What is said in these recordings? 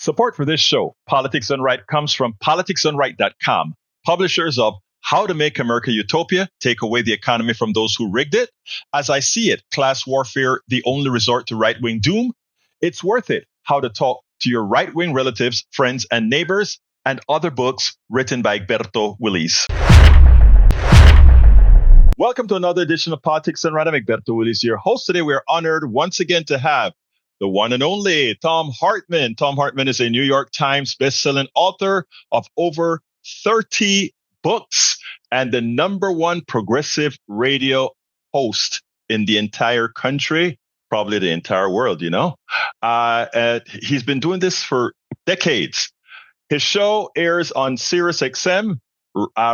Support for this show, Politics Done Right, comes from politicsdoneright.com, publishers of How to Make America Utopia, Take Away the Economy from Those Who Rigged It, As I See It, Class Warfare, The Only Resort to Right-Wing Doom, It's Worth It, How to Talk to Your Right-Wing Relatives, Friends, and Neighbors, and other books written by Egberto, Willies. Welcome to another edition of Politics Done Right. I'm Egberto, Willies, your host. Today we are honored once again to have the one and only Thom Hartmann. Thom Hartmann is a New York Times bestselling author of over 30 books and the number one progressive radio host in the entire country, probably the entire world, you know. He's been doing this for decades. His show airs on Sirius XM,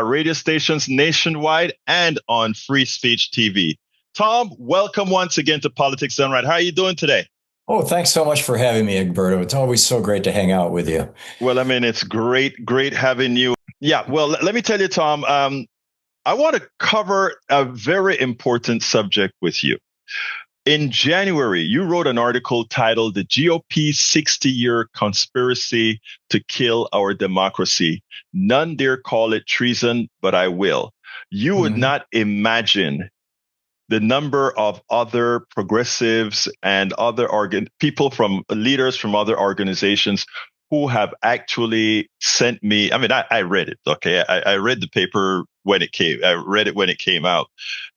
radio stations nationwide, and on Free Speech TV. Thom, welcome once again to Politics Done Right. How are you doing today? Oh, thanks so much for having me, Egberto. It's always so great to hang out with you. Well, I mean, it's great having you. Yeah, well, let me tell you, Thom, I want to cover a very important subject with you. In January, you wrote an article titled The GOP 60-Year Conspiracy to Kill Our Democracy. None dare call it treason, but I will. You would not imagine the number of other progressives and other leaders from other organizations who have actually sent me. I mean, I read it. Okay. I read the paper when it came. I read it when it came out.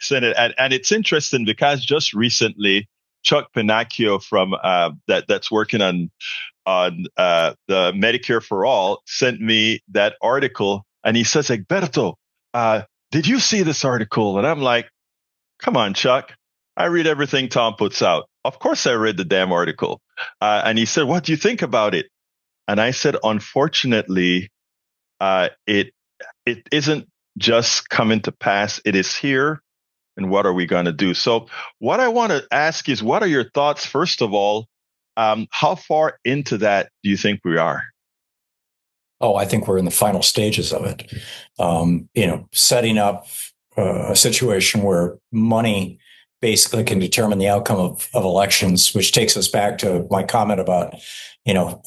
Sent it. And it's interesting because just recently, Chuck Pinocchio from that's working on the Medicare for All sent me that article. And he says, Egberto, did you see this article? And I'm like, come on, Chuck. I read everything Thom puts out. Of course, I read the damn article. And he said, what do you think about it? And I said, unfortunately, it isn't just coming to pass. It is here. And what are we going to do? So what I want to ask is, what are your thoughts, first of all? How far into that do you think we are? Oh, I think we're in the final stages of it. Setting up a situation where money basically can determine the outcome of elections, which takes us back to my comment about,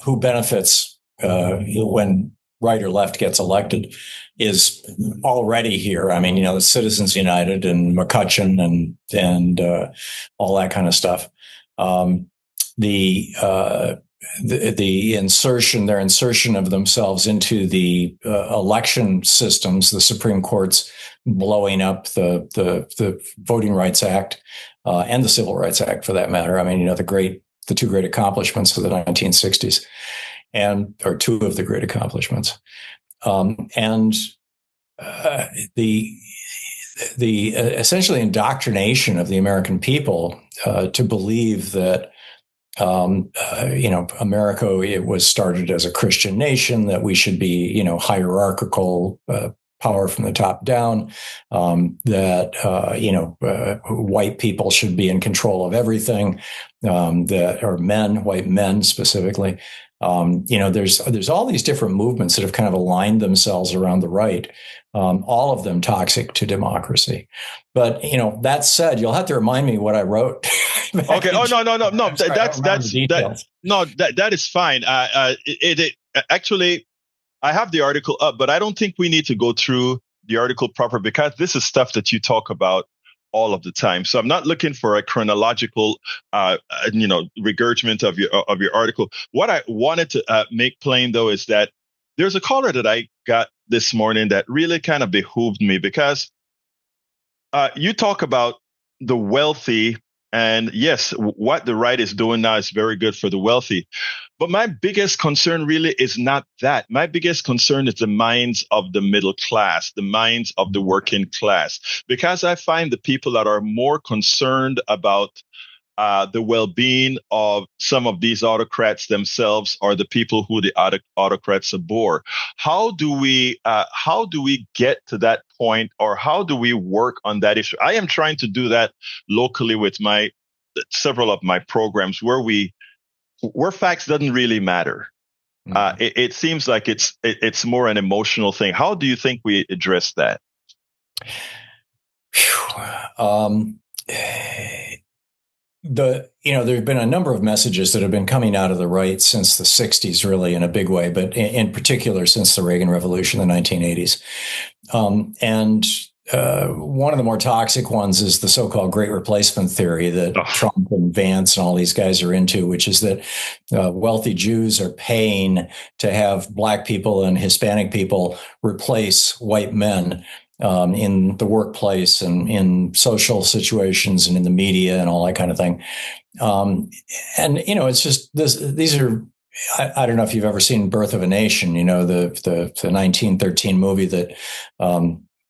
who benefits when right or left gets elected, is already here. I mean, the Citizens United and McCutcheon and all that kind of stuff. Their insertion of themselves into the election systems, the Supreme Court's blowing up the Voting Rights Act and the Civil Rights Act, for that matter. I mean, the two great accomplishments of the 1960s, or two of the great accomplishments, the essentially indoctrination of the American people to believe that. America, it was started as a Christian nation, that we should be, hierarchical, power from the top down, that white people should be in control of everything, white men specifically. There's all these different movements that have kind of aligned themselves around the right, all of them toxic to democracy. But, that said, you'll have to remind me what I wrote. Okay. Oh, no. That is fine. Actually, I have the article up, but I don't think we need to go through the article proper, because this is stuff that you talk about all of the time. So I'm not looking for a chronological, regurgitament of your article. What I wanted to make plain, though, is that there's a caller that I got this morning that really kind of behooved me, because you talk about the wealthy. And yes, what the right is doing now is very good for the wealthy. But my biggest concern really is not that. My biggest concern is the minds of the middle class, the minds of the working class, because I find the people that are more concerned about the well-being of some of these autocrats themselves are the people who the autocrats abhor. How do we get to that point, or how do we work on that issue? I am trying to do that locally with several of my programs where facts doesn't really matter. It seems like it's more an emotional thing. How do you think we address that? there have been a number of messages that have been coming out of the right since the 60s, really, in a big way, but in particular since the Reagan Revolution, the 1980s. And one of the more toxic ones is the so-called Great Replacement theory that Trump and Vance and all these guys are into, which is that wealthy Jews are paying to have Black people and Hispanic people replace white men in the workplace and in social situations and in the media and all that kind of thing. And, it's just these are, I don't know if you've ever seen Birth of a Nation, the 1913 movie that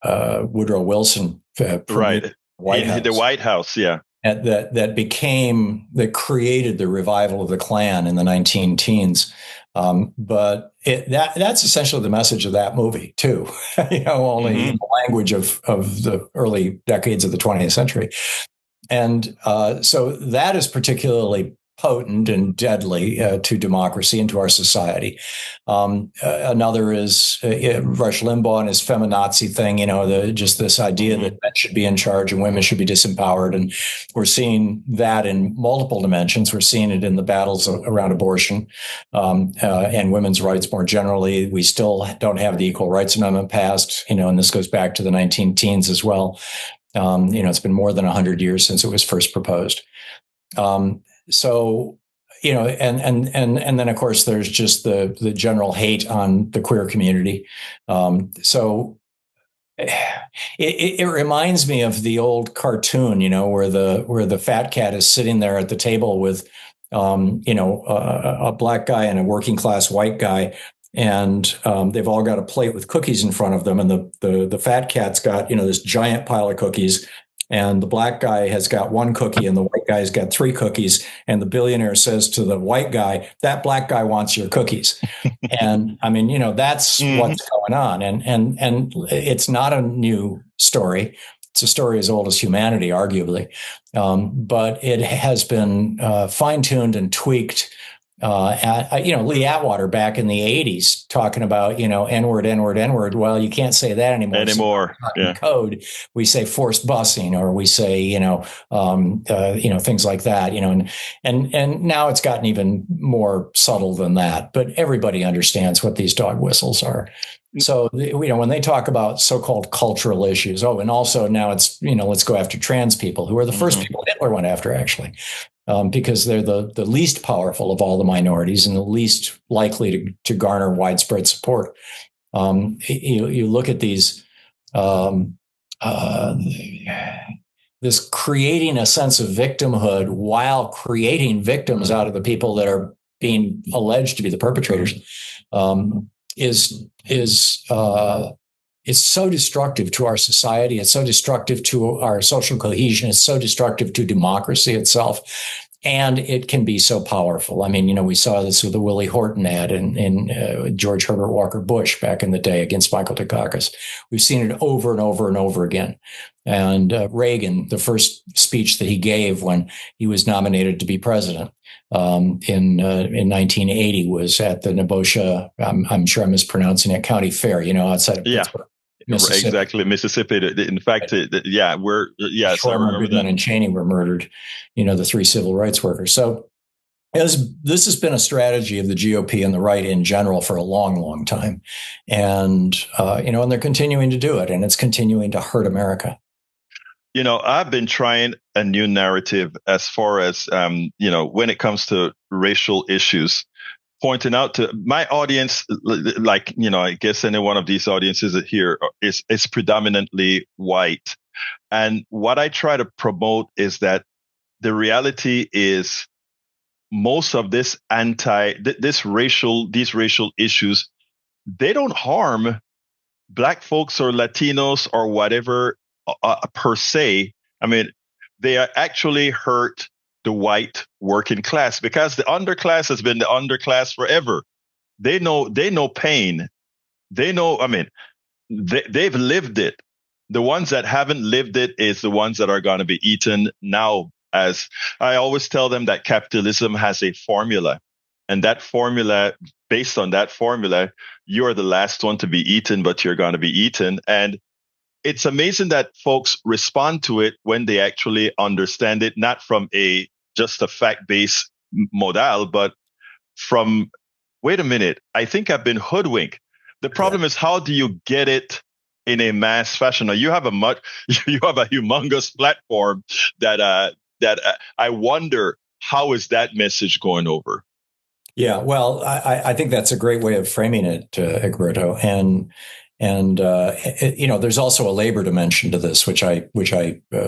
Woodrow Wilson right in the White House, yeah. That created the revival of the Klan in the 19-teens. But that's essentially the message of that movie too, only in the language of the early decades of the 20th century. And so that is particularly potent and deadly to democracy and to our society. Another is Rush Limbaugh and his feminazi thing, just this idea that men should be in charge and women should be disempowered. And we're seeing that in multiple dimensions. We're seeing it in the battles around abortion and women's rights more generally. We still don't have the Equal Rights Amendment passed, and this goes back to the 19-teens as well. It's been more than 100 years since it was first proposed. So, and then of course there's just the general hate on the queer community. So it reminds me of the old cartoon, where the fat cat is sitting there at the table with, a Black guy and a working class white guy. And they've all got a plate with cookies in front of them. And the fat cat's got, this giant pile of cookies. And the Black guy has got one cookie and the white guy's got 3 cookies. And the billionaire says to the white guy, that Black guy wants your cookies. And I mean, that's what's going on. And it's not a new story. It's a story as old as humanity, arguably. But it has been fine-tuned and tweaked. Lee Atwater back in the 80s talking about, N-word, N-word, N-word. Well, you can't say that anymore. Yeah. Code, we say forced busing, or we say, things like that, and now it's gotten even more subtle than that, but everybody understands what these dog whistles are. So, when they talk about so-called cultural issues, and also now it's, let's go after trans people, who are the first people Hitler went after, actually. Because they're the least powerful of all the minorities and the least likely to garner widespread support. You look at these, this creating a sense of victimhood while creating victims out of the people that are being alleged to be the perpetrators, is so destructive to our society. It's so destructive to our social cohesion. It's so destructive to democracy itself. And it can be so powerful. I mean, we saw this with the Willie Horton ad in George Herbert Walker Bush back in the day against Michael Dukakis. We've seen it over and over and over again. And Reagan, the first speech that he gave when he was nominated to be president in 1980 was at the Nebosha, I'm sure I'm mispronouncing it, County Fair, outside of Pittsburgh. Mississippi. Exactly, Mississippi. In fact, I remember that. And Cheney were murdered, the 3 civil rights workers. So this has been a strategy of the GOP and the right in general for a long, long time. And, and they're continuing to do it, and it's continuing to hurt America. I've been trying a new narrative as far as, when it comes to racial issues, pointing out to my audience, I guess any one of these audiences here is predominantly white. And what I try to promote is that the reality is most of these racial issues, they don't harm Black folks or Latinos or whatever per se. I mean, they are actually hurt the white working class, because the underclass has been the underclass forever. They know pain. They know, they've lived it. The ones that haven't lived it is the ones that are going to be eaten now. As I always tell them, that capitalism has a formula, and that formula, based on that formula, you're the last one to be eaten, but you're going to be eaten. And it's amazing that folks respond to it when they actually understand it, not from a just a fact-based modal, but from, wait a minute, I think I've been hoodwinked. The problem is, how do you get it in a mass fashion? Now, you have a humongous platform that I wonder, how is that message going over? Yeah, well, I think that's a great way of framing it, Egberto. And there's also a labor dimension to this, which I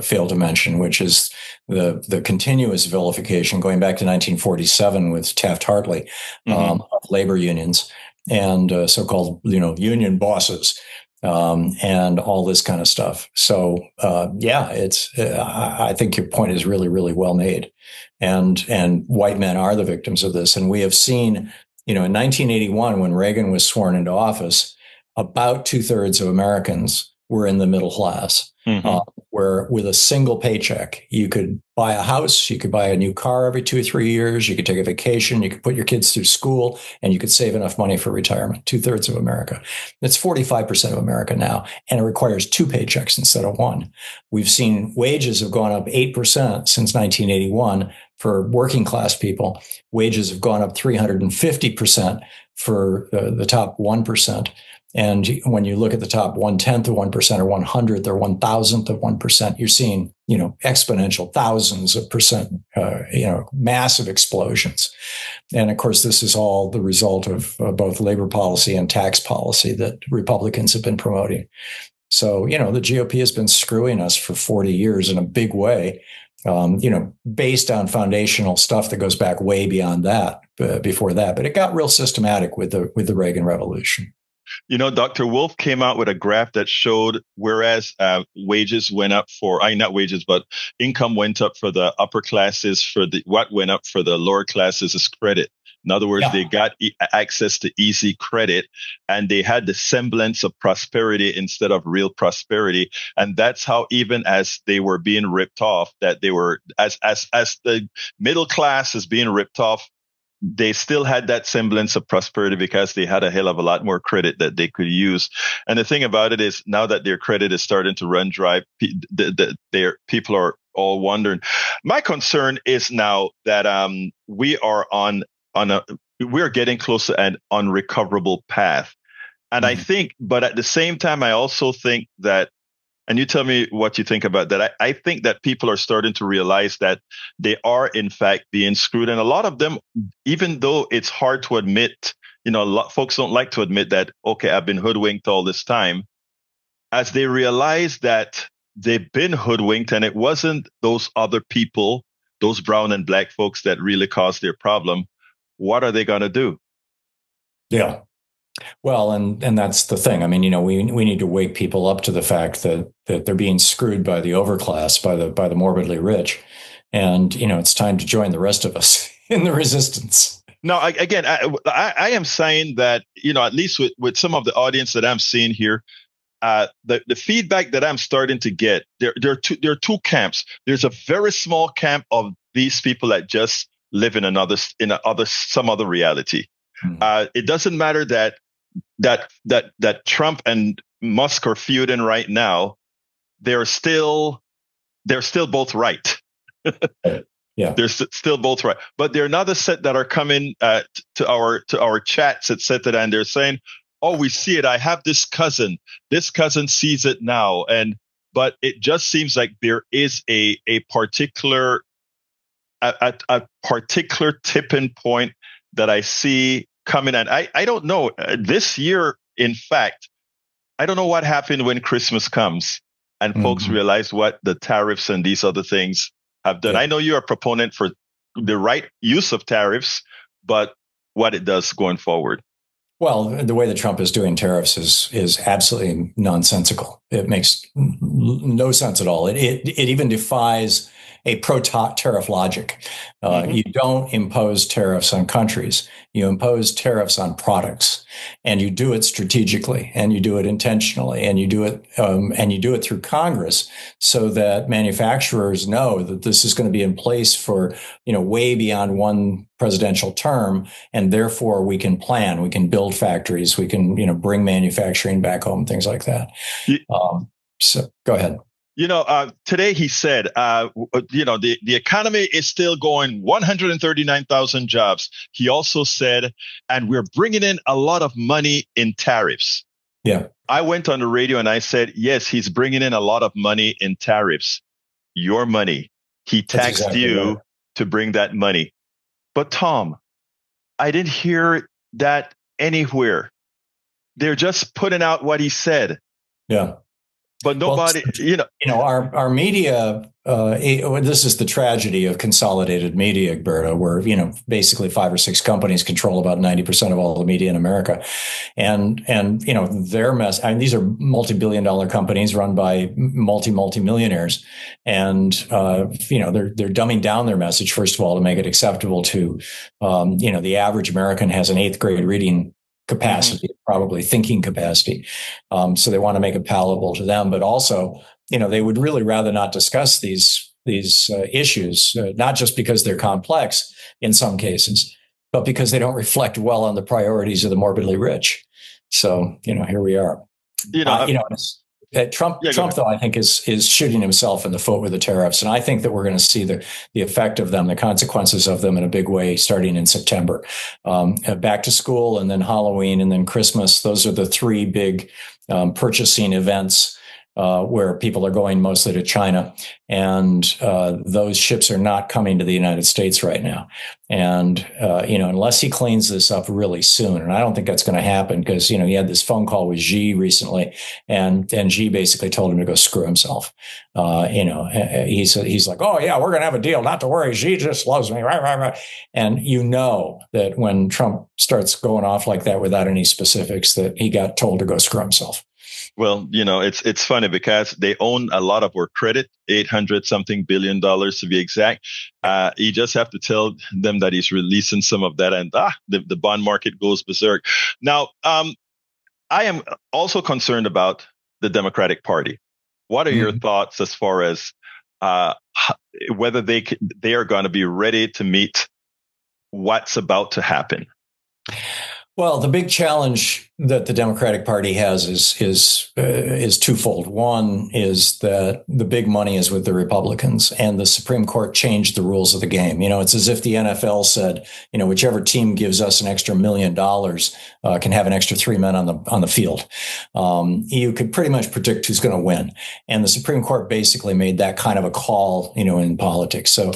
failed to mention, which is the continuous vilification going back to 1947 with Taft-Hartley of labor unions and so-called union bosses. And all this kind of stuff. So, I think your point is really, really well made. And white men are the victims of this. And we have seen, in 1981, when Reagan was sworn into office, about 2/3 of Americans were in the middle class, where with a single paycheck, you could buy a house, you could buy a new car every 2 or 3 years, you could take a vacation, you could put your kids through school, and you could save enough money for retirement. 2/3 of America. That's 45% of America now, and it requires 2 paychecks instead of 1. We've seen wages have gone up 8% since 1981 for working class people. Wages have gone up 350% for the top 1%. And when you look at the top 1/10 of 1% or 100th or 1,000th of 1%, you're seeing, exponential thousands of percent, massive explosions. And of course, this is all the result of both labor policy and tax policy that Republicans have been promoting. So, the GOP has been screwing us for 40 years in a big way, based on foundational stuff that goes back way beyond that, before that. But it got real systematic with the Reagan Revolution. Dr. Wolf came out with a graph that showed, whereas wages went up not wages, but income went up for the upper classes, what went up for the lower classes is credit. In other words, they got access to easy credit, and they had the semblance of prosperity instead of real prosperity. And that's how, even as they were being ripped off, that they were, as the middle class is being ripped off, they still had that semblance of prosperity because they had a hell of a lot more credit that they could use. And the thing about it is, now that their credit is starting to run dry, their people are all wondering. My concern is now that we are we're getting close to an unrecoverable path. And I think, but at the same time, I also think that, and you tell me what you think about that. I think that people are starting to realize that they are, in fact, being screwed. And a lot of them, even though it's hard to admit, a lot folks don't like to admit that, okay, I've been hoodwinked all this time. As they realize that they've been hoodwinked, and it wasn't those other people, those brown and black folks, that really caused their problem, what are they going to do? Yeah. Well, and that's the thing. I mean, we need to wake people up to the fact that they're being screwed by the overclass, by the morbidly rich, and it's time to join the rest of us in the resistance. Now, I am saying that at least with some of the audience that I'm seeing here, the feedback that I'm starting to get, there are two camps. There's a very small camp of these people that just live in some other reality. It doesn't matter that Trump and Musk are feuding right now. They're still both right. Yeah, they're still both right. But there are another set that are coming to our chats, etc., and they're saying, "Oh, we see it. I have this cousin. This cousin sees it now." But it just seems like there is a particular tipping point that I see coming. And I don't know, this year, in fact, I don't know what happened when Christmas comes and folks realize what the tariffs and these other things have done. Yeah. I know you're a proponent for the right use of tariffs, but what it does going forward. Well, the way that Trump is doing tariffs is absolutely nonsensical. It makes no sense at all. It even defies a pro-tariff logic. You don't impose tariffs on countries. You impose tariffs on products, and you do it strategically, and you do it intentionally, and you do it through Congress, so that manufacturers know that this is going to be in place for way beyond one presidential term, and therefore we can plan, we can build factories, we can bring manufacturing back home, things like that. So go ahead. Today he said, the economy is still going 139,000 jobs. He also said, and we're bringing in a lot of money in tariffs. Yeah. I went on the radio and I said, yes, he's bringing in a lot of money in tariffs. Your money. He taxed exactly you right. to bring that money. But Thom, I didn't hear that anywhere. They're just putting out what he said. Yeah. But nobody, our media. This is the tragedy of consolidated media, Egberto, where basically 5 or 6 companies control about 90% of all the media in America, and their mess. I mean, these are multi-billion-dollar companies run by multi-millionaires, and they're dumbing down their message first of all to make it acceptable to the average American has an 8th grade reading capacity, probably thinking capacity. So they want to make it palatable to them, but also, they would really rather not discuss these issues, not just because they're complex in some cases, but because they don't reflect well on the priorities of the morbidly rich. So, here we are. Trump, though, I think is shooting himself in the foot with the tariffs, and I think that we're going to see the effect of them, the consequences of them, in a big way starting in September. Back to school, and then Halloween, and then Christmas. Those are the 3 big purchasing events where people are going mostly to China, and those ships are not coming to the United States right now. And unless he cleans this up really soon, and I don't think that's going to happen, because he had this phone call with Xi recently, and Xi basically told him to go screw himself. He's like, oh yeah, we're going to have a deal, not to worry. Xi just loves me, right. And that when Trump starts going off like that without any specifics, that he got told to go screw himself. Well, it's funny because they own a lot of our credit, $800-something billion to be exact. You just have to tell them that he's releasing some of that, and the bond market goes berserk. Now, I am also concerned about the Democratic Party. What are your thoughts as far as whether they are going to be ready to meet what's about to happen? Well, the big challenge that the Democratic Party has is twofold. One is that the big money is with the Republicans, and the Supreme Court changed the rules of the game. It's as if the NFL said, whichever team gives us an extra $1 million can have an extra 3 men on the field. You could pretty much predict who's going to win, and the Supreme Court basically made that kind of a call, in politics. So,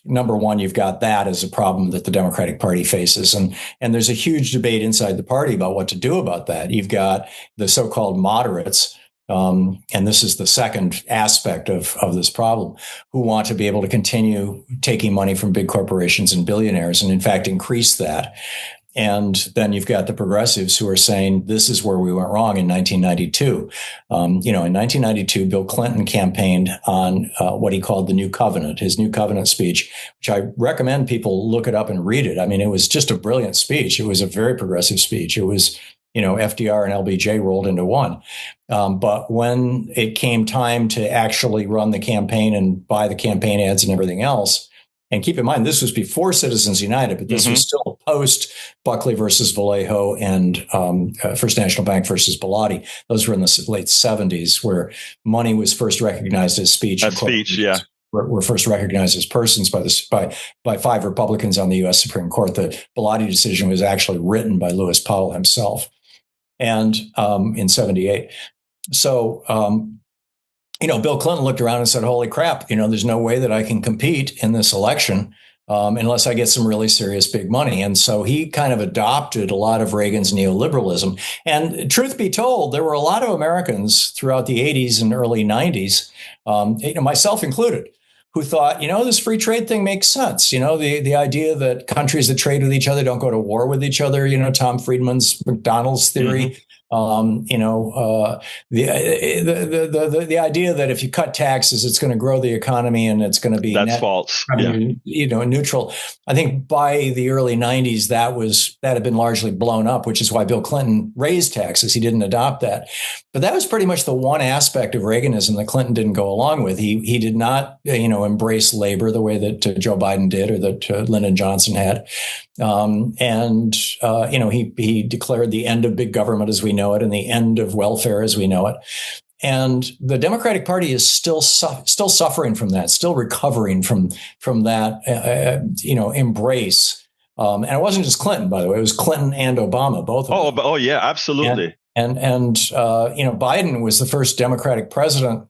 number one, you've got that as a problem that the Democratic Party faces. And there's a huge debate inside the party about what to do about that. You've got the so-called moderates, and this is the second aspect of this problem, who want to be able to continue taking money from big corporations and billionaires, and in fact increase that. And then you've got the progressives who are saying this is where we went wrong in 1992. In 1992, Bill Clinton campaigned on what he called the New Covenant, his New Covenant speech, which I recommend people look it up and read it. I mean, it was just a brilliant speech. It was a very progressive speech. It was, FDR and LBJ rolled into one. But when it came time to actually run the campaign and buy the campaign ads and everything else, and keep in mind, this was before Citizens United, but this was still post Buckley versus Vallejo and First National Bank versus Bellotti. Those were in the late 70s, where money was first recognized as speech. Were first recognized as persons by 5 Republicans on the U.S. Supreme Court. The Bellotti decision was actually written by Lewis Powell himself, and in 78. So. Bill Clinton looked around and said, holy crap, there's no way that I can compete in this election unless I get some really serious big money. And so he kind of adopted a lot of Reagan's neoliberalism. And truth be told, there were a lot of Americans throughout the 80s and early 90s, myself included, who thought, this free trade thing makes sense. The idea that countries that trade with each other don't go to war with each other, Tom Friedman's McDonald's theory. The idea that if you cut taxes, it's going to grow the economy and it's going to be that's false. Neutral. I think by the early 90s, that had been largely blown up, which is why Bill Clinton raised taxes. He didn't adopt that. But that was pretty much the one aspect of Reaganism that Clinton didn't go along with. He did not, embrace labor the way that Joe Biden did, or that Lyndon Johnson had. He declared the end of big government as we know know it and the end of welfare as we know it. And the Democratic Party is still suffering from that, still recovering from that, embrace. And it wasn't just Clinton, by the way; it was Clinton and Obama, both of them. Oh, yeah, absolutely. And Biden was the first Democratic president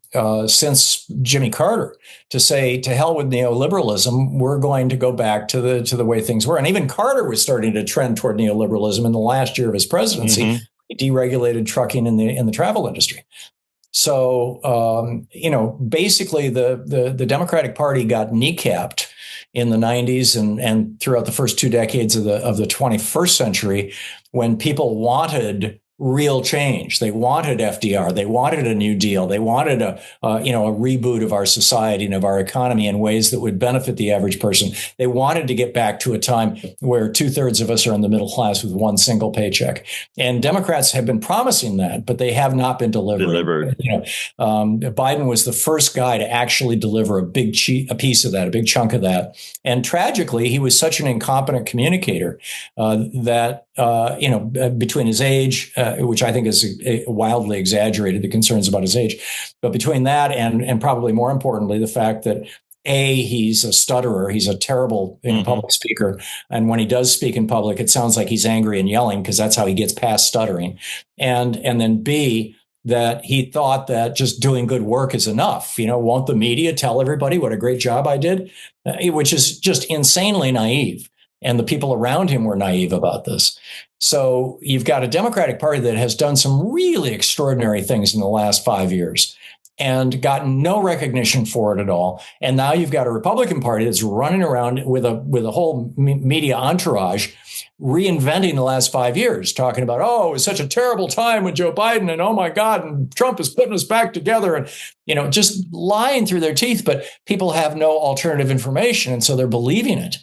since Jimmy Carter to say, "To hell with neoliberalism. We're going to go back to the way things were." And even Carter was starting to trend toward neoliberalism in the last year of his presidency. Mm-hmm. He deregulated trucking in the travel industry. So, basically the Democratic Party got kneecapped in the 90s and throughout the first 2 decades of the 21st century when people wanted real change. They wanted FDR. They wanted a New Deal. They wanted a reboot of our society and of our economy in ways that would benefit the average person. They wanted to get back to a time where 2/3 of us are in the middle class with one single paycheck. And Democrats have been promising that, but they have not been delivering. Biden was the first guy to actually deliver a piece of that, a big chunk of that. And tragically, he was such an incompetent communicator that between his age, which I think is wildly exaggerated, the concerns about his age. But between that and probably more importantly, the fact that he's a stutterer, he's a terrible public speaker. And when he does speak in public, it sounds like he's angry and yelling because that's how he gets past stuttering. And then B, that he thought that just doing good work is enough. Won't the media tell everybody what a great job I did? Which is just insanely naive. And the people around him were naive about this. So you've got a Democratic Party that has done some really extraordinary things in the last 5 years and gotten no recognition for it at all. And now you've got a Republican Party that's running around with a whole media entourage reinventing the last 5 years, talking about, it was such a terrible time with Joe Biden and oh my God, and Trump is putting us back together and, just lying through their teeth. But people have no alternative information. And so they're believing it.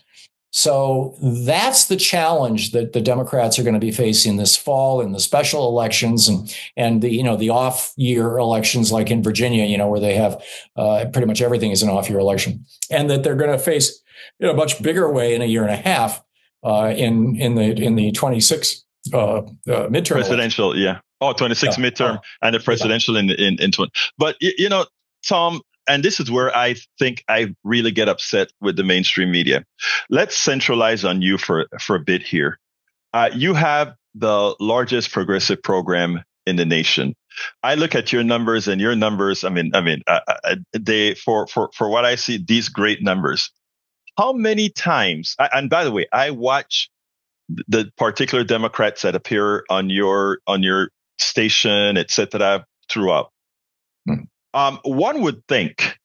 So that's the challenge that the Democrats are going to be facing this fall in the special elections and the off year elections like in Virginia, where they have pretty much everything is an off year election, and that they're going to face in a much bigger way in a year and a half in the 26 midterm presidential. Election. Yeah. 26 midterm and the presidential in 20. But, Thom, and this is where I think I really get upset with the mainstream media. Let's centralize on you for a bit here. You have the largest progressive program in the nation. I look at your numbers and your numbers. They for what I see, these great numbers. How many times? And by the way, I watch the particular Democrats that appear on your station, etc. throughout. One would think,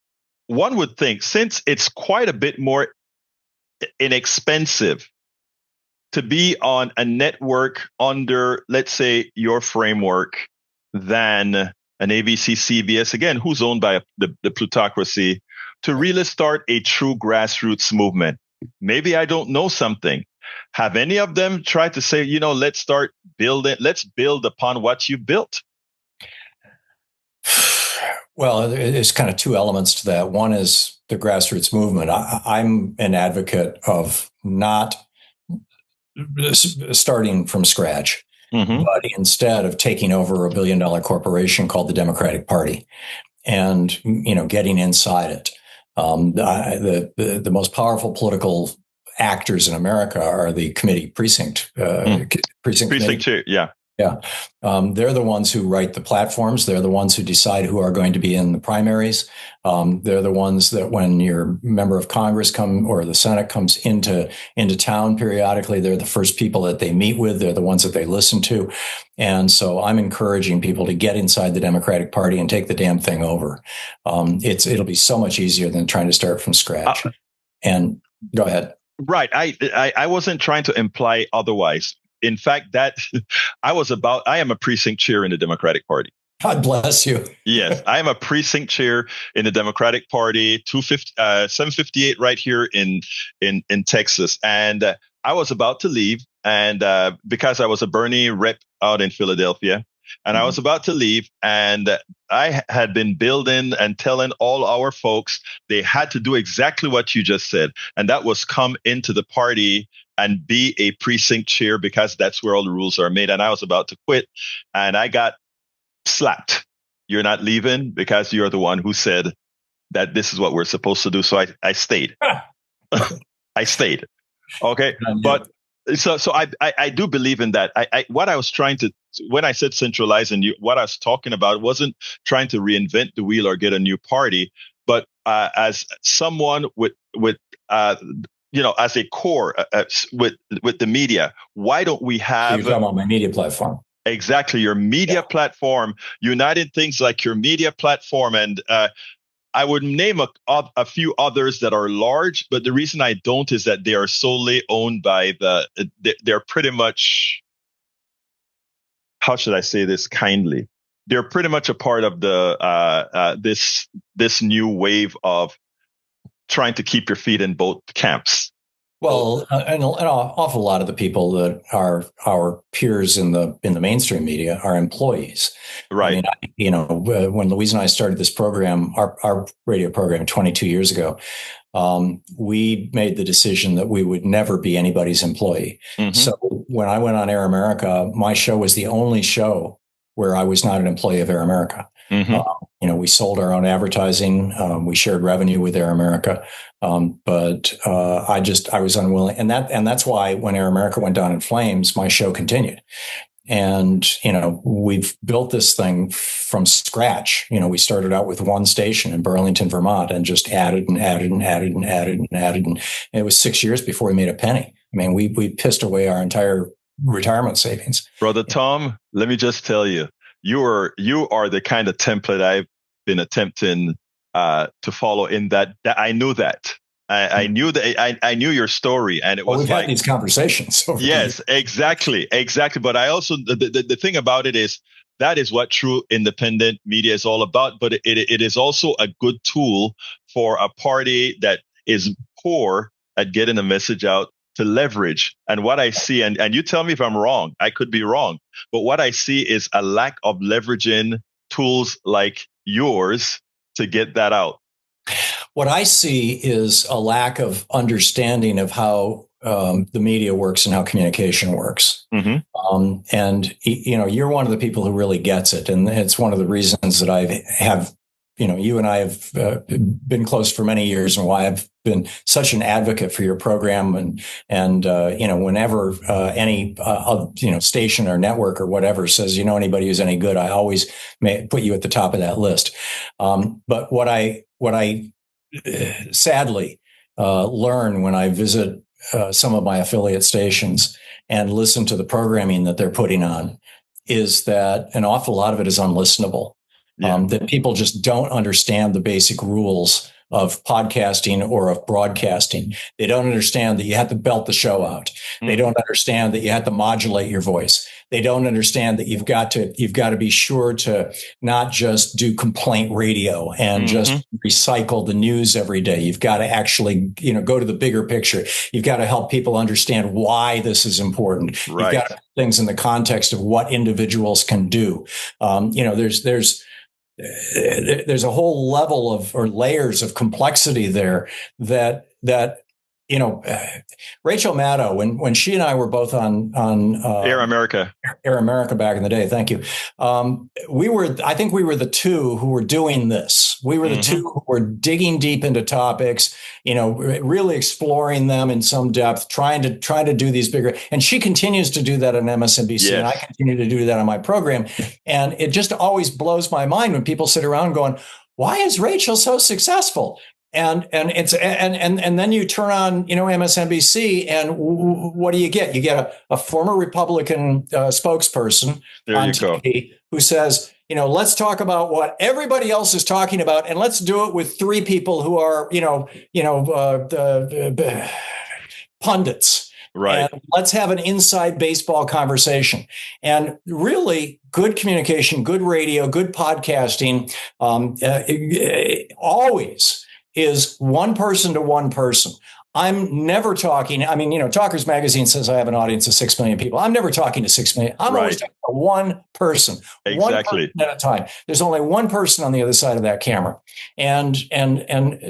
since it's quite a bit more inexpensive to be on a network under, let's say, your framework than an ABC, CBS, again, who's owned by the plutocracy, to really start a true grassroots movement. Maybe I don't know something. Have any of them tried to say, let's start building, let's build upon what you built? Well, there's kind of two elements to that. One is the grassroots movement. I'm an advocate of not starting from scratch, but instead of taking over a $1 billion corporation called the Democratic Party and, getting inside it. The most powerful political actors in America are the committee precinct chair. Yeah. Yeah. They're the ones who write the platforms. They're the ones who decide who are going to be in the primaries. They're the ones that when your member of Congress or the Senate comes into town periodically, they're the first people that they meet with. They're the ones that they listen to. And so I'm encouraging people to get inside the Democratic Party and take the damn thing over. It'll be so much easier than trying to start from scratch. And go ahead. Right. I wasn't trying to imply otherwise. In fact, I am a precinct chair in the Democratic Party. God bless you. Yes, I am a precinct chair in the Democratic Party, 758 right here in Texas. And I was about to leave, and because I was a Bernie rep out in Philadelphia, And I was about to leave, and I had been building and telling all our folks they had to do exactly what you just said. And that was come into the party and be a precinct chair, because that's where all the rules are made. And I was about to quit, and I got slapped. You're not leaving because you're the one who said that this is what we're supposed to do. So I stayed. I stayed. Okay. But so I do believe in that. What I was trying to, when I said centralize, and what I was talking about wasn't trying to reinvent the wheel or get a new party, but as someone with as a core with the media, why don't we have? So you're talking about my media platform. Exactly, your media platform, united things like your media platform, and I would name a few others that are large, but the reason I don't is that they are solely owned by they're pretty much, how should I say this kindly? They're pretty much a part of the this new wave of trying to keep your feet in both camps. Well, and an awful lot of the people that are our peers in the mainstream media are employees. Right. I mean, when Louise and I started this program, our radio program 22 years ago, we made the decision that we would never be anybody's employee. Mm-hmm. So when I went on Air America, my show was the only show where I was not an employee of Air America. Mm-hmm. We sold our own advertising. We shared revenue with Air America. But I was unwilling. And that's why when Air America went down in flames, my show continued. And, we've built this thing from scratch. We started out with one station in Burlington, Vermont, and just added and added and added and added and added. And it was 6 years before we made a penny. I mean, we pissed away our entire retirement savings. Brother Thom, let me just tell you, you are the kind of template I've been attempting to follow. In that I knew that. I knew that I knew your story, and it was we've had these conversations. Yes, exactly. But I also the thing about it is that is what true independent media is all about. But it is also a good tool for a party that is poor at getting a message out to leverage. And what I see, and you tell me if I'm wrong, I could be wrong, but what I see is a lack of leveraging tools like yours to get that out. What I see is a lack of understanding of how the media works and how communication works. Mm-hmm. And you're one of the people who really gets it. And it's one of the reasons that I have, you and I have been close for many years, and why I've been such an advocate for your program. And whenever any station or network or whatever says, anybody who's any good, I always may put you at the top of that list. But what I sadly learn when I visit some of my affiliate stations and listen to the programming that they're putting on is that an awful lot of it is unlistenable. Yeah. That people just don't understand the basic rules of podcasting or of broadcasting. They don't understand that you have to belt the show out. Mm-hmm. They don't understand that you have to modulate your voice. They don't understand that you've got to be sure to not just do complaint radio and mm-hmm. just recycle the news every day. You've got to actually, go to the bigger picture. You've got to help people understand why this is important. Right. You've got to put things in the context of what individuals can do. There's a whole level of, or layers of complexity there that Rachel Maddow, when she and I were both on Air America back in the day. Thank you. I think we were the two who were doing this. We were the mm-hmm. two who were digging deep into topics, really exploring them in some depth, trying to do these bigger. And she continues to do that on MSNBC, yes. And I continue to do that on my program. And it just always blows my mind when people sit around going, "Why is Rachel so successful?" And then you turn on, MSNBC, and what do you get? You get a former Republican spokesperson on TV who says, let's talk about what everybody else is talking about, and let's do it with three people who are, pundits. Right. And let's have an inside baseball conversation. And really good communication, good radio, good podcasting, always is one person to one person. I'm never talking. I mean, Talkers Magazine says I have an audience of 6 million people. I'm never talking to 6 million. I'm always talking to one person, one Exactly. person at a time. There's only one person on the other side of that camera. And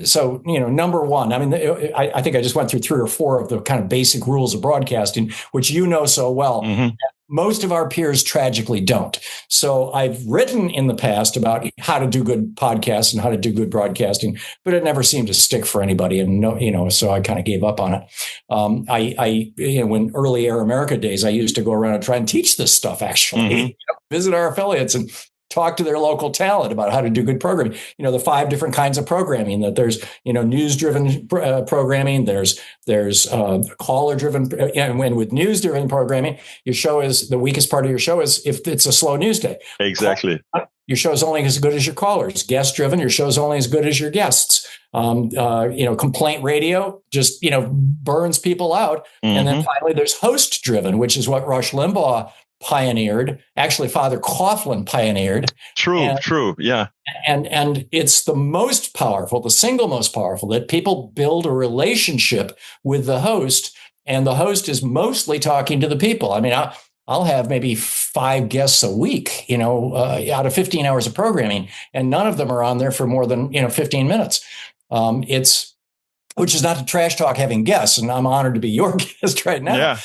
so, number one, I mean, I think I just went through 3 or 4 of the kind of basic rules of broadcasting, which you know so well. Mm-hmm. Most of our peers tragically don't. So I've written in the past about how to do good podcasts and how to do good broadcasting, but it never seemed to stick for anybody. And so I kind of gave up on it. When early Air America days, I used to go around and try and teach this stuff, actually, visit our affiliates and talk to their local talent about how to do good programming. The 5 different kinds of programming that there's, news-driven programming, there's caller-driven, and with news-driven programming, your show is the weakest part of your show is if it's a slow news day. Exactly. Your show's only as good as your callers. Guest-driven, your show's only as good as your guests. Complaint radio just, burns people out. Mm-hmm. And then finally, there's host-driven, which is what Rush Limbaugh pioneered. Actually, Father Coughlin pioneered. True. Yeah. And it's the most powerful, the single most powerful, that people build a relationship with the host, and the host is mostly talking to the people. I mean, I'll have maybe 5 guests a week, out of 15 hours of programming, and none of them are on there for more than 15 minutes. Which is not to trash talk having guests, and I'm honored to be your guest right now. Yeah.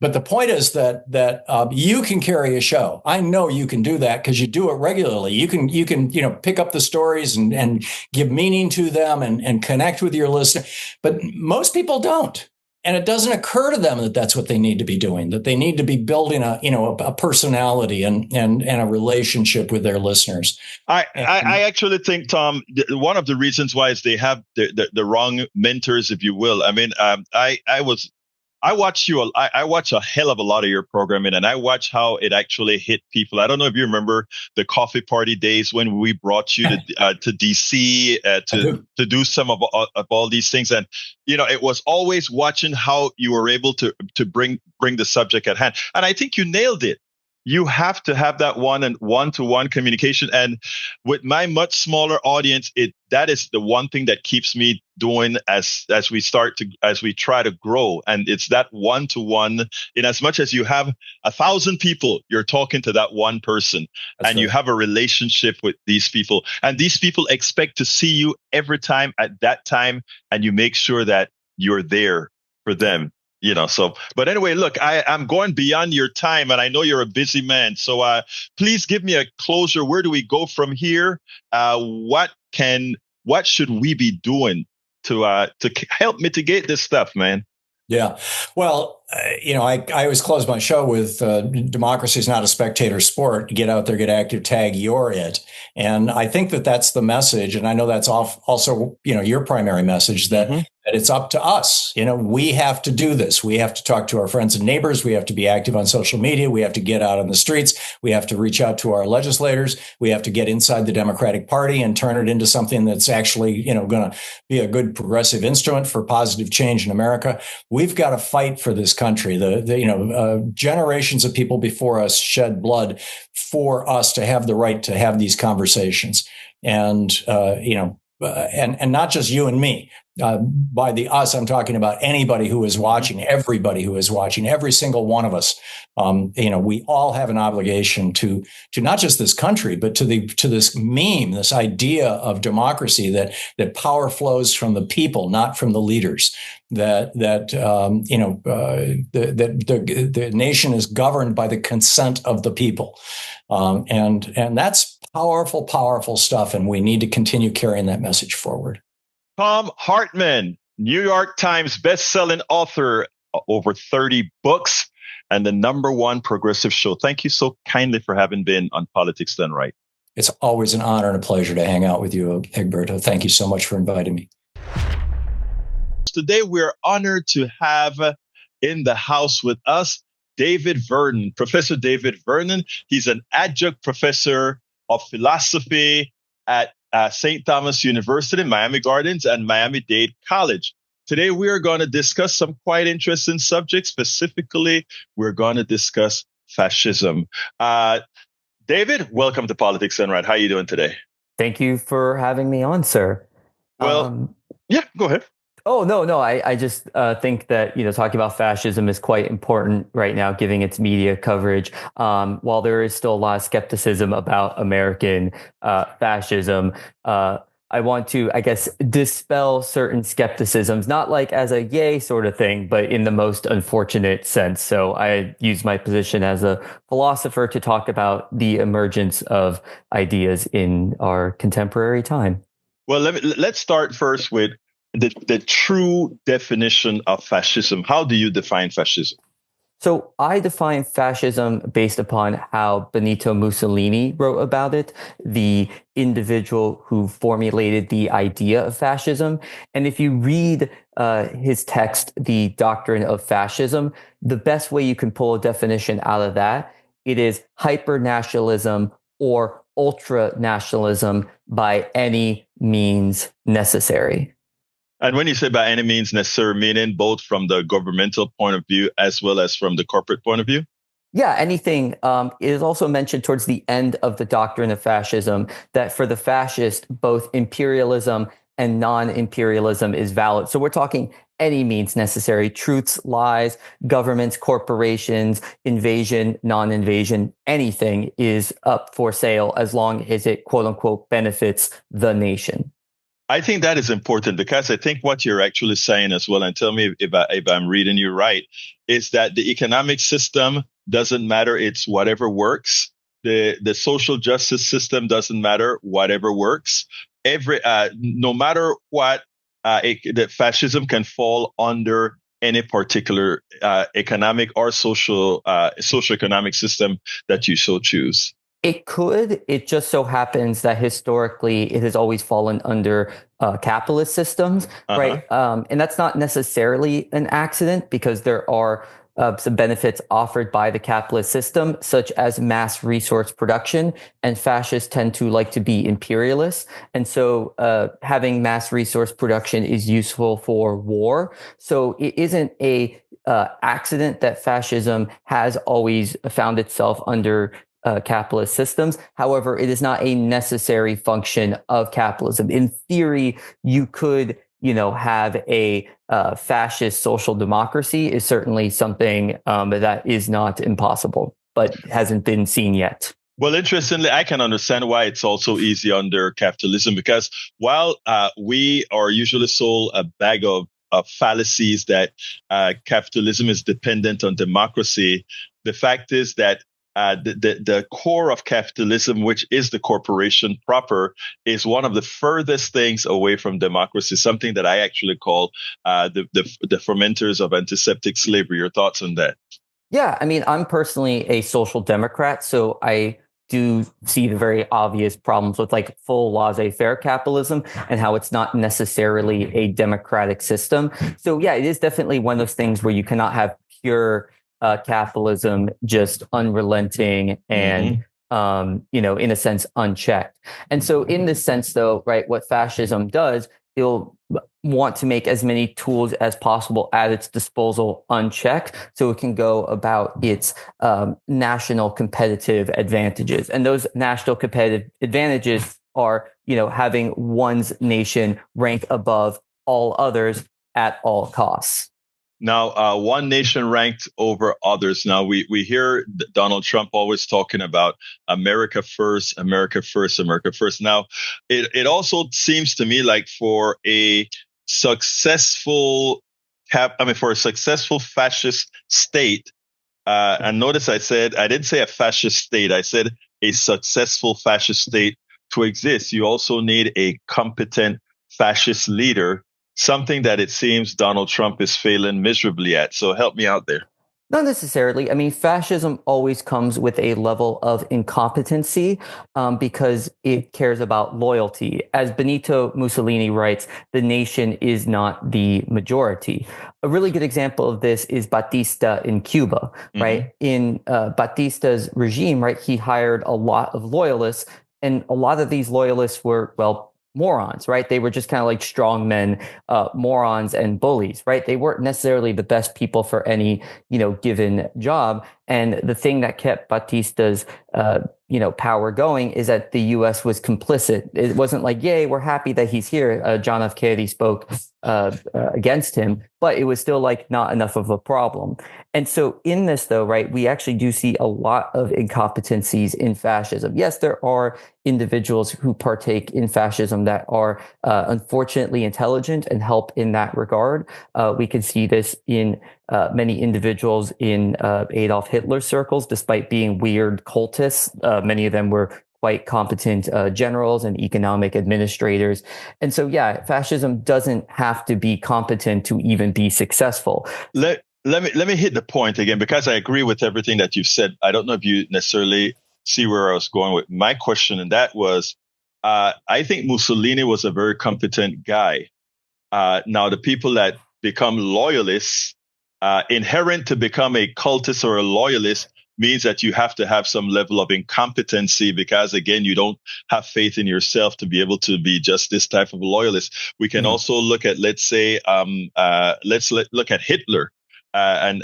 But the point is that you can carry a show. I know you can do that because you do it regularly. You can pick up the stories and give meaning to them and connect with your listener. But most people don't, and it doesn't occur to them that that's what they need to be doing. That they need to be building a personality and a relationship with their listeners. I actually think, Thom, one of the reasons why is they have the wrong mentors, if you will. I mean, I watch you. I watch a hell of a lot of your programming, and I watch how it actually hit people. I don't know if you remember the coffee party days when we brought you to DC to do some of all these things, and it was always watching how you were able to bring the subject at hand. And I think you nailed it. You have to have that one-to-one communication, and with my much smaller audience, that is the one thing that keeps me doing as we try to grow. And it's that one-to-one. In as much as you have 1,000 people, you're talking to that one person. That's and right. You have a relationship with these people, and these people expect to see you every time at that time, and you make sure that you're there for them. But anyway, look, I'm going beyond your time, and I know you're a busy man. So please give me a closure. Where do we go from here? What should we be doing to help mitigate this stuff, man? Yeah. Well, I always close my show with democracy is not a spectator sport. Get out there, get active, tag, you're it. And I think that that's the message. And I know that's also, your primary message that it's up to us. We have to do this. We have to talk to our friends and neighbors. We have to be active on social media. We have to get out on the streets. We have to reach out to our legislators. We have to get inside the Democratic Party and turn it into something that's actually, going to be a good progressive instrument for positive change in America. We've got to fight for this country. Generations of people before us shed blood for us to have the right to have these conversations. And, and not just you and me. By the us, I'm talking about anybody who is watching, everybody who is watching, every single one of us. We all have an obligation to not just this country, but to this meme, this idea of democracy that power flows from the people, not from the leaders. The nation is governed by the consent of the people, and that's powerful, powerful stuff, and we need to continue carrying that message forward. Thom Hartmann, New York Times best-selling author, over 30 books, and the #1 progressive show. Thank you so kindly for having been on Politics Done Right. It's always an honor and a pleasure to hang out with you, Egberto. Thank you so much for inviting me. Today, we're honored to have in the house with us David Vernon, Professor David Vernon. He's an adjunct professor of philosophy at St. Thomas University, Miami Gardens, and Miami-Dade College. Today, we are going to discuss some quite interesting subjects. Specifically, we're going to discuss fascism. David, welcome to Politics Done Right. How are you doing today? Thank you for having me on, sir. Well, yeah, go ahead. Oh, no, no. I just think that, talking about fascism is quite important right now, giving its media coverage. While there is still a lot of skepticism about American fascism, I want to, I guess, dispel certain skepticisms, not like as a yay sort of thing, but in the most unfortunate sense. So I use my position as a philosopher to talk about the emergence of ideas in our contemporary time. Well, let's start first with the true definition of fascism. How do you define fascism? So I define fascism based upon how Benito Mussolini wrote about it, the individual who formulated the idea of fascism. And if you read his text, The Doctrine of Fascism, the best way you can pull a definition out of that, it is hyper-nationalism or ultra-nationalism by any means necessary. And when you say by any means necessary, meaning both from the governmental point of view as well as from the corporate point of view? Yeah, anything. It is also mentioned towards the end of the Doctrine of Fascism that for the fascist, both imperialism and non-imperialism is valid. So we're talking any means necessary, truths, lies, governments, corporations, invasion, non-invasion, anything is up for sale as long as it, quote unquote, benefits the nation. I think that is important because I think what you're actually saying as well, and tell me if I'm reading you right, is that the economic system doesn't matter. It's whatever works. The social justice system doesn't matter. Whatever works. No matter what, the fascism can fall under any particular economic or socioeconomic system that you so choose. It could. It just so happens that historically it has always fallen under capitalist systems, right? And that's not necessarily an accident because there are some benefits offered by the capitalist system, such as mass resource production. And fascists tend to like to be imperialists. And so having mass resource production is useful for war. So it isn't a accident that fascism has always found itself under capitalist systems. However, it is not a necessary function of capitalism. In theory, you could, have a fascist social democracy is certainly something that is not impossible, but hasn't been seen yet. Well, interestingly, I can understand why it's also easy under capitalism, because while we are usually sold a bag of fallacies that capitalism is dependent on democracy, the fact is that the core of capitalism, which is the corporation proper, is one of the furthest things away from democracy, something that I actually call the fermenters of antiseptic slavery. Your thoughts on that? Yeah, I mean, I'm personally a social democrat, so I do see the very obvious problems with like full laissez-faire capitalism and how it's not necessarily a democratic system. So yeah, it is definitely one of those things where you cannot have pure capitalism, just unrelenting and, in a sense, unchecked. And so in this sense, though, right, what fascism does, it'll want to make as many tools as possible at its disposal unchecked so it can go about its national competitive advantages. And those national competitive advantages are, having one's nation rank above all others at all costs. Now, one nation ranked over others. Now, we hear Donald Trump always talking about America first, America first, America first. Now, it also seems to me like for a successful fascist state, and notice I didn't say a fascist state. I said a successful fascist state to exist. You also need a competent fascist leader, something that it seems Donald Trump is failing miserably at. So help me out there. Not necessarily. I mean, fascism always comes with a level of incompetency because it cares about loyalty. As Benito Mussolini writes, the nation is not the majority. A really good example of this is Batista in Cuba, right? In Batista's regime, right, he hired a lot of loyalists, and a lot of these loyalists were, morons, right? They were just kind of like strongmen, morons and bullies, right? They weren't necessarily the best people for any, given job. And the thing that kept Batista's, power going is that the U.S. was complicit. It wasn't like, yay, we're happy that he's here. John F. Kennedy spoke against him, but it was still like not enough of a problem. And so in this, though, right, we actually do see a lot of incompetencies in fascism. Yes, there are individuals who partake in fascism that are unfortunately intelligent and help in that regard. We can see this in many individuals in Adolf Hitler's circles, despite being weird cultists. Many of them were quite competent generals and economic administrators. And so, yeah, fascism doesn't have to be competent to even be successful. Let me hit the point again, because I agree with everything that you've said. I don't know if you necessarily see where I was going with my question, and that was, I think Mussolini was a very competent guy. Now, the people that become loyalists, inherent to become a cultist or a loyalist, means that you have to have some level of incompetency, because again, you don't have faith in yourself to be able to be just this type of loyalist. We can also look at, let's say, look at Hitler. And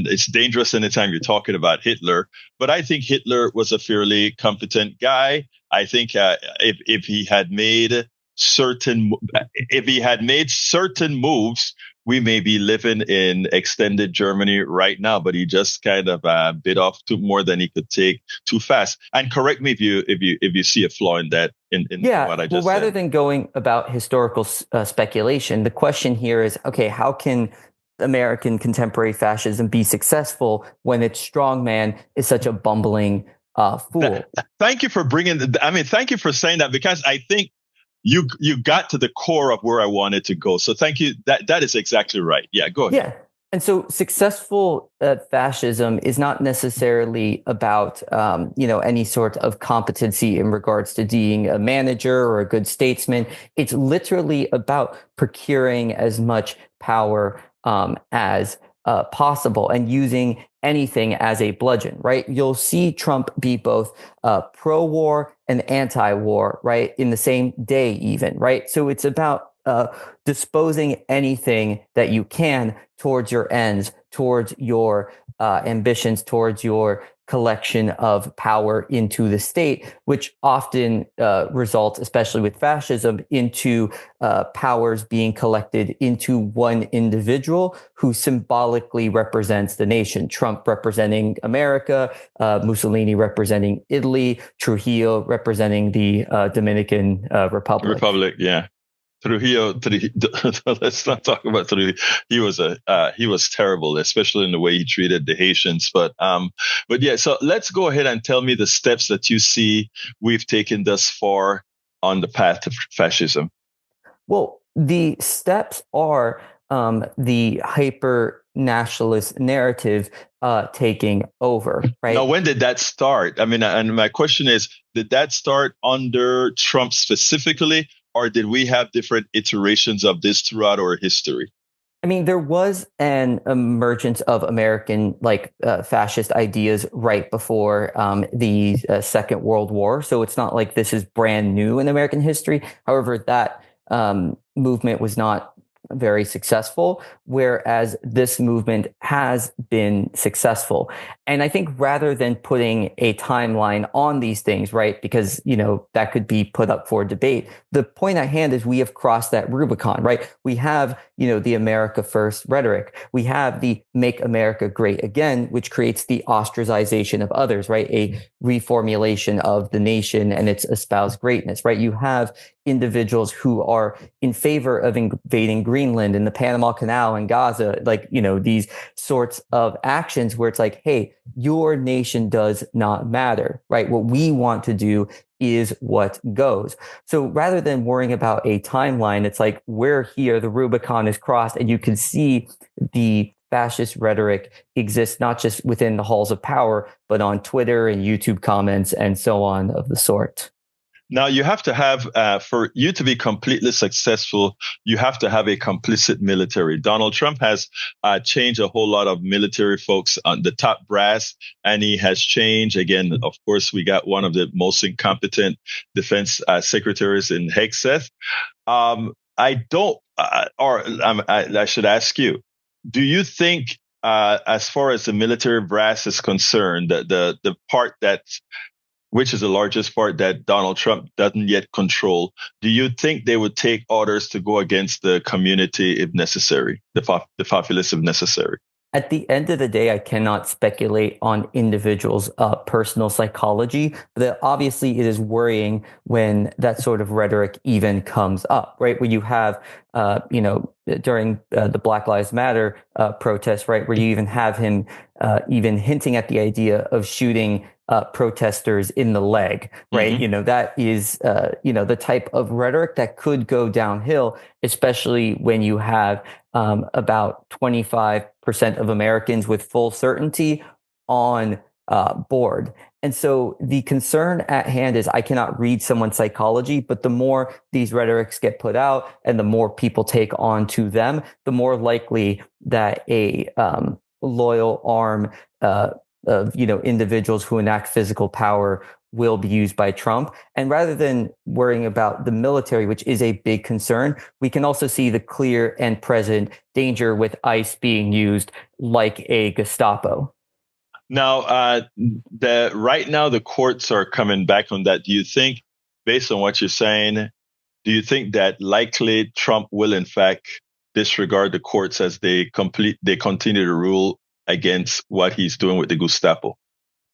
it's dangerous anytime you're talking about Hitler, but I think Hitler was a fairly competent guy. I think if he had made certain moves, we may be living in extended Germany right now, but he just kind of bit off more than he could take too fast. And correct me if you see a flaw in that. In what I just said. Rather than going about historical speculation, the question here is, okay, how can American contemporary fascism be successful when its strongman is such a bumbling fool? Thank you for thank you for saying that, because I think you got to the core of where I wanted to go. So thank you. That is exactly right. Yeah, go ahead. Yeah. And so successful fascism is not necessarily about, any sort of competency in regards to being a manager or a good statesman. It's literally about procuring as much power as possible and using anything as a bludgeon, right? You'll see Trump be both pro-war and anti-war, right? In the same day even, right? So it's about disposing anything that you can towards your ends, towards your ambitions, towards your collection of power into the state, which often results, especially with fascism, into powers being collected into one individual who symbolically represents the nation. Trump representing America, Mussolini representing Italy, Trujillo representing the Dominican Republic. Yeah. Trujillo, let's not talk about Trujillo. He was terrible, especially in the way he treated the Haitians. But yeah, so let's go ahead and tell me the steps that you see we've taken thus far on the path to fascism. Well, the steps are the hyper nationalist narrative taking over, right? Now, when did that start? I mean, and my question is, did that start under Trump specifically, or did we have different iterations of this throughout our history? I mean, there was an emergence of American fascist ideas right before the Second World War. So it's not like this is brand new in American history. However, that movement was not very successful, whereas this movement has been successful. And I think rather than putting a timeline on these things, right, because, that could be put up for debate, the point at hand is we have crossed that Rubicon, right? We have, the America First rhetoric. We have the Make America Great Again, which creates the ostracization of others, right? A reformulation of the nation and its espoused greatness, right? You have individuals who are in favor of invading Greenland and the Panama Canal and Gaza, these sorts of actions where it's like, hey, your nation does not matter, right? What we want to do is what goes. So rather than worrying about a timeline, it's like, we're here, the Rubicon is crossed, and you can see the fascist rhetoric exists not just within the halls of power, but on Twitter and YouTube comments and so on of the sort. Now, you have to have, for you to be completely successful, you have to have a complicit military. Donald Trump has changed a whole lot of military folks on the top brass, and he has changed. Again, of course, we got one of the most incompetent defense secretaries in Hegseth. I should ask you, do you think, as far as the military brass is concerned, the part that's which is the largest part that Donald Trump doesn't yet control, do you think they would take orders to go against the community if necessary, the populace if necessary? At the end of the day, I cannot speculate on individuals' personal psychology, but obviously it is worrying when that sort of rhetoric even comes up, right? When you have, during the Black Lives Matter protests, right, where you even have him even hinting at the idea of shooting protesters in the leg, right? Mm-hmm. That is, the type of rhetoric that could go downhill, especially when you have about 25% of Americans with full certainty on board. And so the concern at hand is I cannot read someone's psychology, but the more these rhetorics get put out and the more people take on to them, the more likely that a loyal arm of individuals who enact physical power will be used by Trump. And rather than worrying about the military, which is a big concern, we can also see the clear and present danger with ICE being used like a Gestapo. Now, right now the courts are coming back on that. Do you think, based on what you're saying, do you think that likely Trump will in fact disregard the courts as they continue to rule against what he's doing with the Gestapo?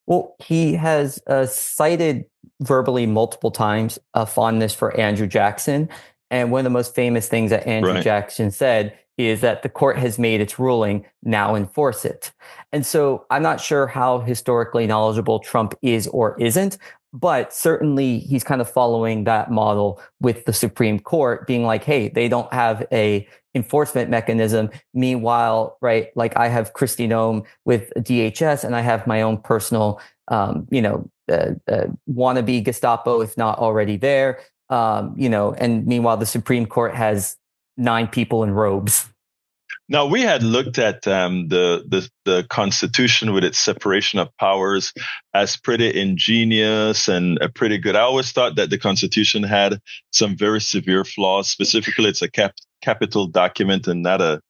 Well, he has cited verbally multiple times a fondness for Andrew Jackson. And one of the most famous things that Andrew Jackson said is that the court has made its ruling, now enforce it. And so I'm not sure how historically knowledgeable Trump is or isn't, but certainly he's kind of following that model with the Supreme Court being like, hey, they don't have a enforcement mechanism. Meanwhile, right, like I have Kristi Noem with DHS and I have my own personal, wannabe Gestapo, if not already there, and meanwhile, the Supreme Court has 9 people in robes. Now, we had looked at the Constitution with its separation of powers as pretty ingenious and pretty good. I always thought that the Constitution had some very severe flaws. Specifically, it's a capital document and not a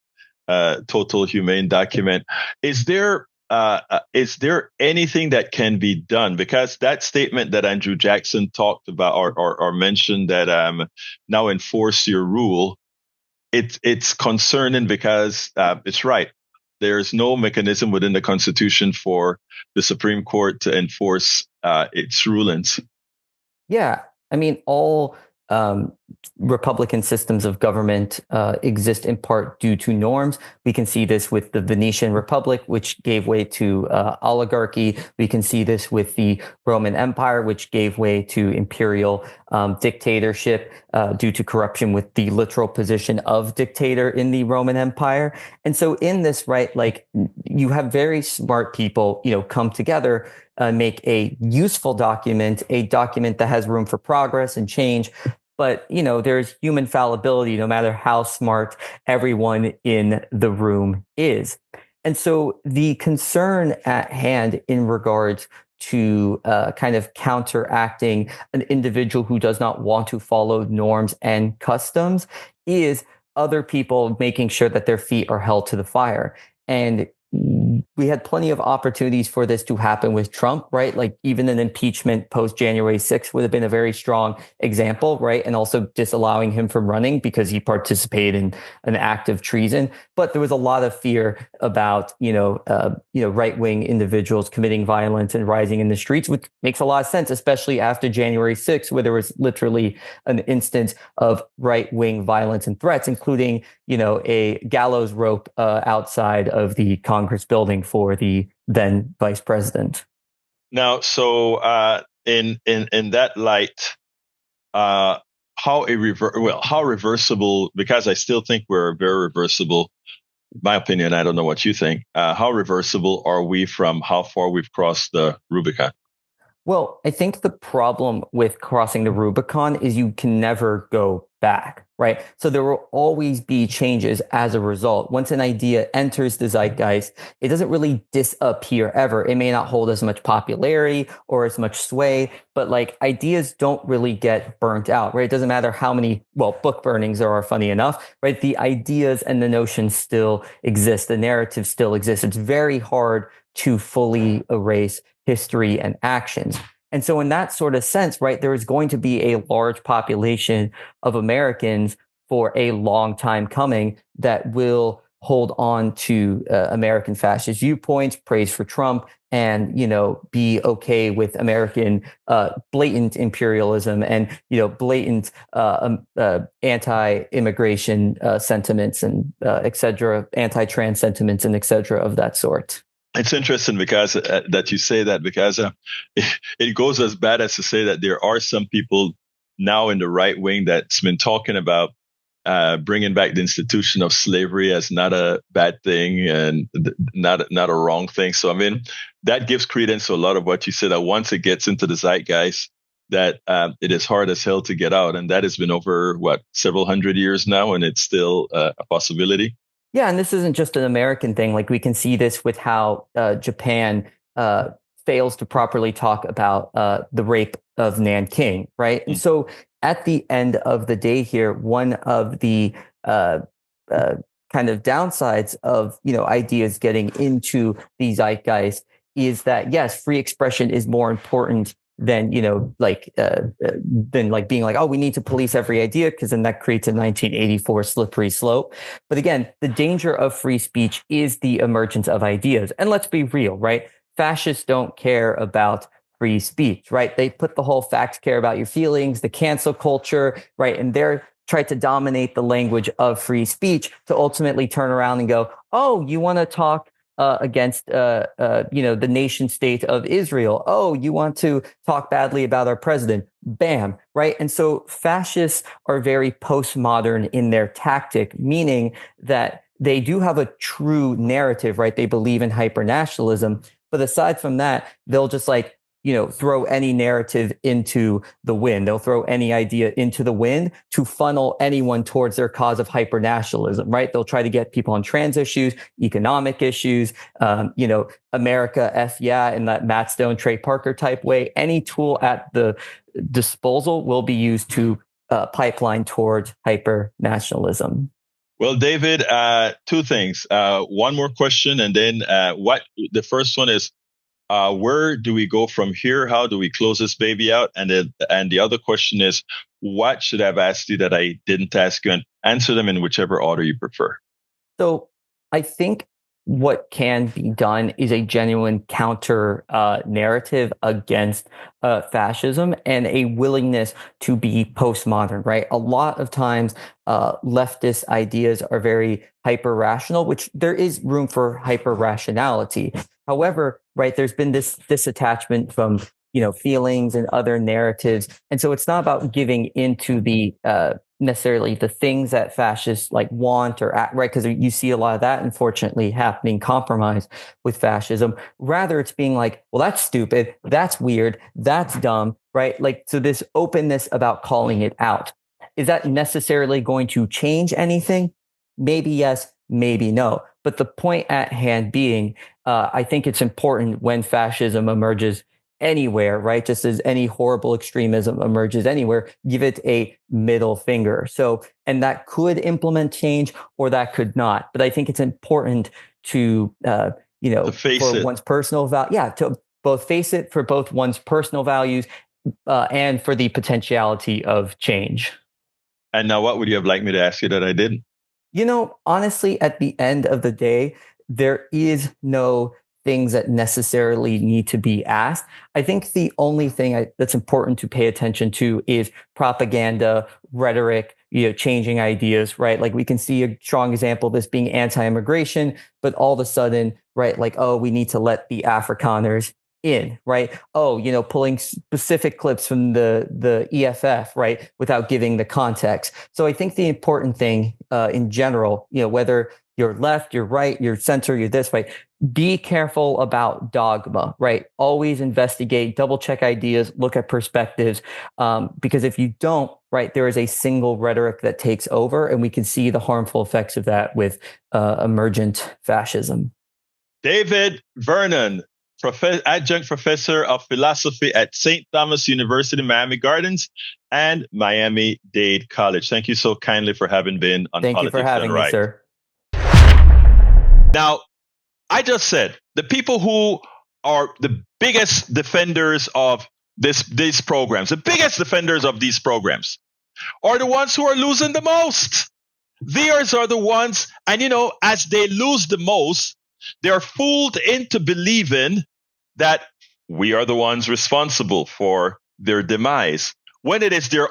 total humane document. Is there anything that can be done? Because that statement that Andrew Jackson talked about or mentioned that now enforce your rule, it's concerning because it's right. There's no mechanism within the Constitution for the Supreme Court to enforce its rulings. Yeah, I mean, all Republican systems of government exist in part due to norms. We can see this with the Venetian Republic, which gave way to oligarchy. We can see this with the Roman Empire, which gave way to imperial dictatorship due to corruption with the literal position of dictator in the Roman Empire. And so in this, right, like you have very smart people, come together, make a useful document, a document that has room for progress and change. But, there's human fallibility no matter how smart everyone in the room is. And so the concern at hand in regards to kind of counteracting an individual who does not want to follow norms and customs is other people making sure that their feet are held to the fire. And we had plenty of opportunities for this to happen with Trump, right? Like even an impeachment post January 6th would have been a very strong example, right? And also disallowing him from running because he participated in an act of treason. But there was a lot of fear about, right-wing individuals committing violence and rising in the streets, which makes a lot of sense, especially after January 6th, where there was literally an instance of right-wing violence and threats, including, a gallows rope outside of the Congress building for the then vice president. Now, so in that light, how reversible? Because I still think we're very reversible. My opinion, I don't know what you think. How reversible are we from how far we've crossed the Rubicon? Well, I think the problem with crossing the Rubicon is you can never go back, right? So there will always be changes as a result. Once an idea enters the zeitgeist, it doesn't really disappear ever. It may not hold as much popularity or as much sway, but like ideas don't really get burnt out, right? It doesn't matter how many, book burnings there are, funny enough, right? The ideas and the notions still exist. The narrative still exists. It's very hard to fully erase history and actions. And so in that sort of sense, right, there is going to be a large population of Americans for a long time coming that will hold on to American fascist viewpoints, praise for Trump, and be okay with American blatant imperialism and blatant anti-immigration sentiments and et cetera, anti-trans sentiments and et cetera of that sort. It's interesting because that you say that, because it goes as bad as to say that there are some people now in the right wing that's been talking about bringing back the institution of slavery as not a bad thing and not a wrong thing. So, I mean, that gives credence to a lot of what you said, that once it gets into the zeitgeist, that it is hard as hell to get out. And that has been over, several hundred years now, and it's still a possibility. Yeah, and this isn't just an American thing. Like, we can see this with how Japan fails to properly talk about the rape of Nanking, right? And so at the end of the day here, one of the kind of downsides of, ideas getting into the zeitgeist is that, yes, free expression is more important than, than being like, oh, we need to police every idea, because then that creates a 1984 slippery slope. But again, the danger of free speech is the emergence of ideas. And let's be real, right? Fascists don't care about free speech, right? They put the whole facts care about your feelings, the cancel culture, right? And they're trying to dominate the language of free speech to ultimately turn around and go, oh, you want to talk against, the nation state of Israel. Oh, you want to talk badly about our president. Bam, right? And so fascists are very postmodern in their tactic, meaning that they do have a true narrative, right? They believe in hyper-nationalism. But aside from that, they'll just throw any narrative into the wind. They'll throw any idea into the wind to funnel anyone towards their cause of hyper-nationalism, right? They'll try to get people on trans issues, economic issues, America, F yeah, in that Matt Stone, Trey Parker type way. Any tool at the disposal will be used to pipeline towards hyper-nationalism. Well, David, two things. One more question, and then the first one is, where do we go from here? How do we close this baby out? And the other question is, what should I have asked you that I didn't ask you? And answer them in whichever order you prefer. So I think what can be done is a genuine counter narrative against fascism and a willingness to be postmodern, right? A lot of times leftist ideas are very hyper-rational, which there is room for hyper-rationality. However, right, there's been this disattachment from, feelings and other narratives. And so it's not about giving into the necessarily the things that fascists want or act, right? Because you see a lot of that, unfortunately, happening compromised with fascism. Rather, it's being like, well, that's stupid, that's weird, that's dumb, right? So this openness about calling it out. Is that necessarily going to change anything? Maybe yes, maybe no. But the point at hand being, I think it's important when fascism emerges anywhere, right? Just as any horrible extremism emerges anywhere, give it a middle finger. So, and that could implement change or that could not. But I think it's important to, to face for it. One's personal value. Yeah, to both face it for both one's personal values and for the potentiality of change. And now, what would you have liked me to ask you that I didn't? Honestly, at the end of the day, there is no things that necessarily need to be asked. I think the only thing that's important to pay attention to is propaganda, rhetoric, changing ideas, right? We can see a strong example of this being anti-immigration, but all of a sudden, right, oh, we need to let the Afrikaners in, right? Oh, pulling specific clips from the EFF, right, without giving the context. So I think the important thing in general, whether you're left, you're right, you're center, you're this, right, be careful about dogma, right? Always investigate, double check ideas, look at perspectives, because if you don't, right, there is a single rhetoric that takes over, and we can see the harmful effects of that with emergent fascism. David Vernon, adjunct professor of philosophy at St. Thomas University, Miami Gardens, and Miami-Dade College. Thank you so kindly for having been on Thank Politics you for having Done me, Right. sir. Now, I just said the people who are the biggest defenders of these programs, the biggest defenders of these programs, are the ones who are losing the most. Theirs are the ones, and as they lose the most, they're fooled into believing that we are the ones responsible for their demise, when it is their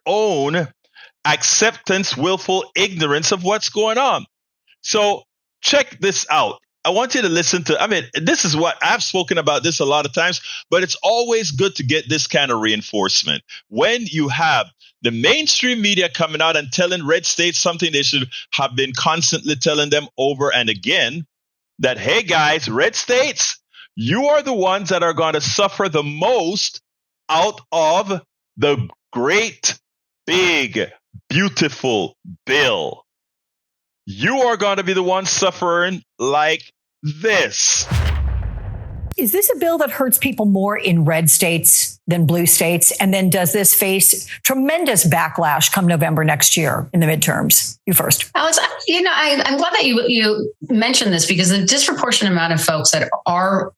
own acceptance, willful ignorance of what's going on. So check this out. I want you to listen to, this is what I've spoken about this a lot of times, but it's always good to get this kind of reinforcement. When you have the mainstream media coming out and telling red states something they should have been constantly telling them over and again, that, hey guys, red states, you are the ones that are going to suffer the most out of the great, big, beautiful bill. You are going to be the ones suffering like this. Is this a bill that hurts people more in red states than blue states? And then does this face tremendous backlash come November next year in the midterms? You first. Alex, I'm glad that you mentioned this, because the disproportionate amount of folks that are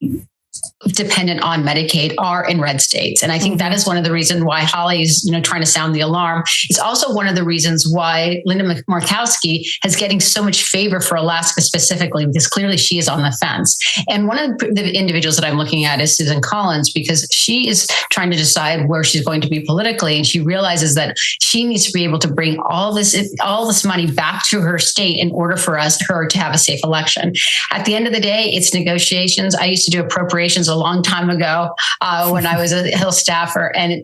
dependent on Medicaid are in red states. And I think that is one of the reasons why Holly's, trying to sound the alarm. It's also one of the reasons why Linda Murkowski is getting so much favor for Alaska specifically, because clearly she is on the fence. And one of the individuals that I'm looking at is Susan Collins, because she is trying to decide where she's going to be politically. And she realizes that she needs to be able to bring all this money back to her state in order for her to have a safe election. At the end of the day, it's negotiations. I used to do appropriations a long time ago when I was a Hill staffer. And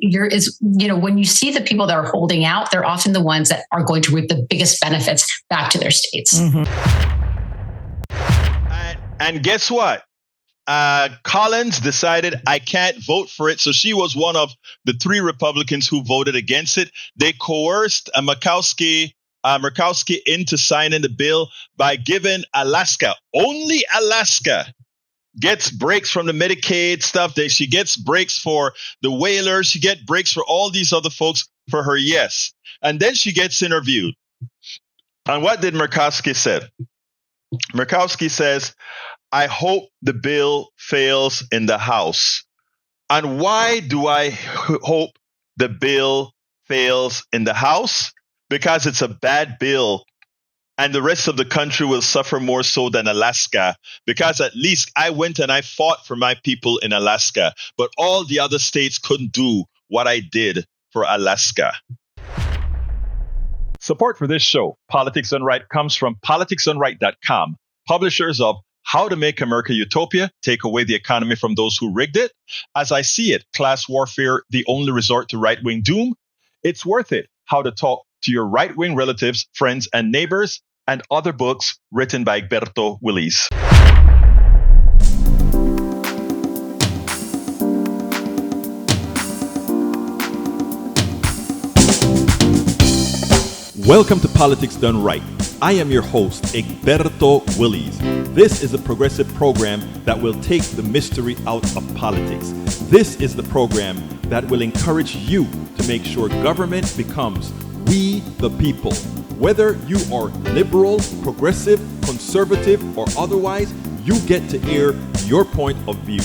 when you see the people that are holding out, they're often the ones that are going to reap the biggest benefits back to their states. And guess what? Collins decided I can't vote for it. So she was one of the 3 Republicans who voted against it. They coerced Murkowski into signing the bill by giving only Alaska, gets breaks from the Medicaid stuff. She gets breaks for the whalers. She gets breaks for all these other folks for her yes. And then she gets interviewed. And what did Murkowski say? Murkowski says, I hope the bill fails in the House. And why do I hope the bill fails in the House? Because it's a bad bill. And the rest of the country will suffer more so than Alaska, because at least I went and I fought for my people in Alaska, but all the other states couldn't do what I did for Alaska. Support for this show, Politics Done Right, comes from politicsdoneright.com, publishers of How to Make America Utopia, Take Away the Economy from Those Who Rigged It, As I See It, Class Warfare, The Only Resort to Right-Wing Doom, It's Worth It, How to Talk to Your Right-Wing Relatives, Friends, and Neighbors, and other books written by Egberto, Willies. Welcome to Politics Done Right. I am your host, Egberto Willies. This is a progressive program that will take the mystery out of politics. This is the program that will encourage you to make sure government becomes we the people. Whether you are liberal, progressive, conservative, or otherwise, you get to air your point of view.